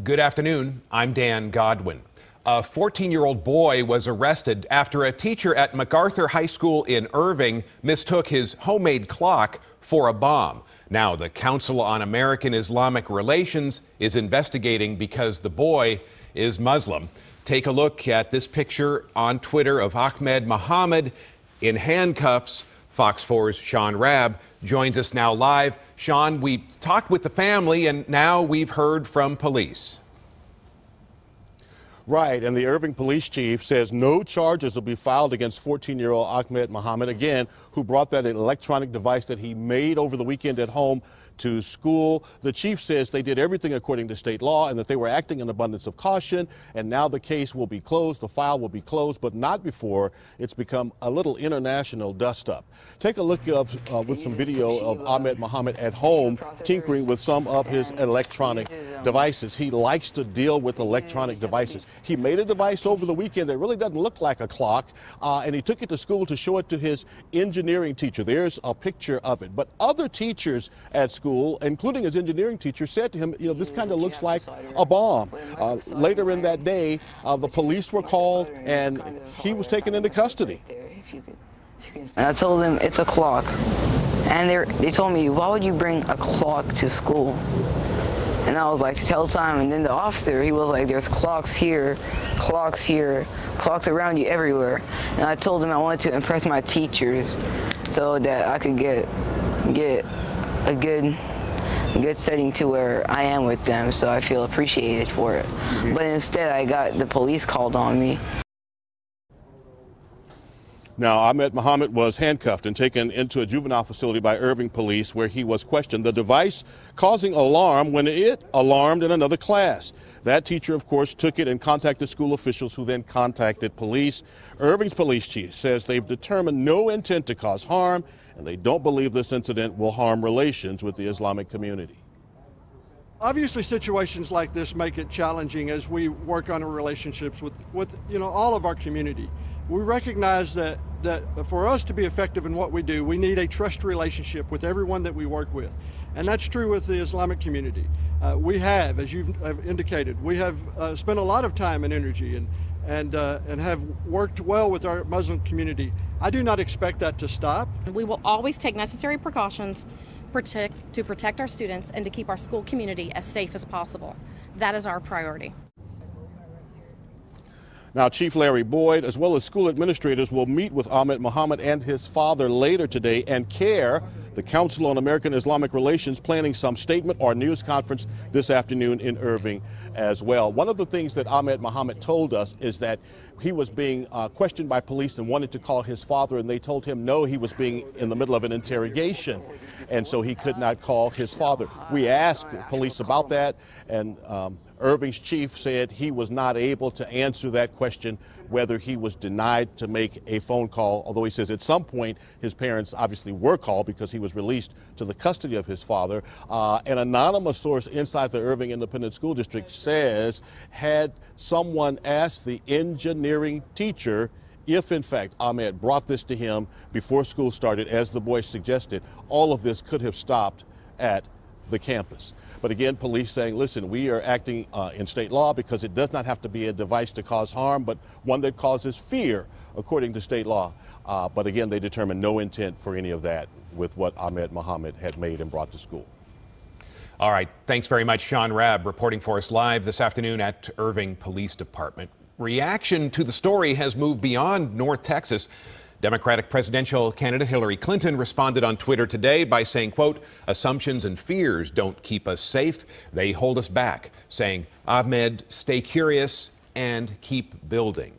Good afternoon. I'm Dan Godwin. A 14-year-old boy was arrested after a teacher at MacArthur High School in Irving mistook his homemade clock for a bomb. Now, the Council on American Islamic Relations is investigating because the boy is Muslim. Take a look at this picture on Twitter of Ahmed Mohammed in handcuffs. Fox 4's Sean Rabb joins us now live. Sean, we talked with the family and now we've heard from police. Right, and the Irving police chief says no charges will be filed against 14-year-old Ahmed Mohammed, again, who brought that electronic device that he made over the weekend at home to school. The chief says they did everything according to state law and that they were acting in abundance of caution, and now the case will be closed, the file will be closed, but not before it's become a little international dust-up. Take a look with some video of Ahmed Mohammed at home tinkering with some of his electronic devices. He likes to deal with electronic devices. He made a device over the weekend that really doesn't look like a clock, and he took it to school to show it to his engineering teacher. There's a picture of it. But other teachers at school, including his engineering teacher, said to him, you know, this kind of looks like a bomb. Later in that day, the police were called and he was taken into custody. And I told them it's a clock. And they told me, why would you bring a clock to school? And I was like, to tell time. And then the officer, he was like, there's clocks here, clocks around you everywhere. And I told him I wanted to impress my teachers so that I could get a good setting to where I am with them, so I feel appreciated for it. But instead, I got the police called on me. Now, Ahmed Mohammed was handcuffed and taken into a juvenile facility by Irving police where he was questioned. The device causing alarm when it alarmed in another class. That teacher, of course, took it and contacted school officials who then contacted police. Irving's police chief says they've determined no intent to cause harm and they don't believe this incident will harm relations with the Islamic community. Obviously, situations like this make it challenging as we work on our relationships with all of our community. We recognize that for us to be effective in what we do, we need a trust relationship with everyone that we work with. And that's true with the Islamic community. We have, as you have indicated, we have spent a lot of time and energy and have worked well with our Muslim community. I do not expect that to stop. We will always take necessary precautions to protect our students and to keep our school community as safe as possible. That is our priority. Now, Chief Larry Boyd, as well as school administrators, will meet with Ahmed Mohammed and his father later today, and CARE, the Council on American Islamic Relations, planning some statement or news conference this afternoon in Irving as well. One of the things that Ahmed Mohammed told us is that he was being questioned by police and wanted to call his father, and they told him no, he was being in the middle of an interrogation, and so he could not call his father. We asked police about that, and Irving's chief said he was not able to answer that question, whether he was denied to make a phone call, although he says at some point his parents obviously were called because he was released to the custody of his father. An anonymous source inside the Irving Independent School District says had someone asked the engineering teacher if, in fact, Ahmed brought this to him before school started, as the boy suggested, all of this could have stopped at the campus. But again, police saying, listen, we are acting in state law because it does not have to be a device to cause harm, but one that causes fear, according to state law. But again, they determined no intent for any of that with what Ahmed Mohammed had made and brought to school. All right. Thanks very much, Sean Rabb, reporting for us live this afternoon at Irving Police Department. Reaction to the story has moved beyond North Texas. Democratic presidential candidate Hillary Clinton responded on Twitter today by saying, quote, assumptions and fears don't keep us safe. They hold us back, saying, Ahmed, stay curious and keep building.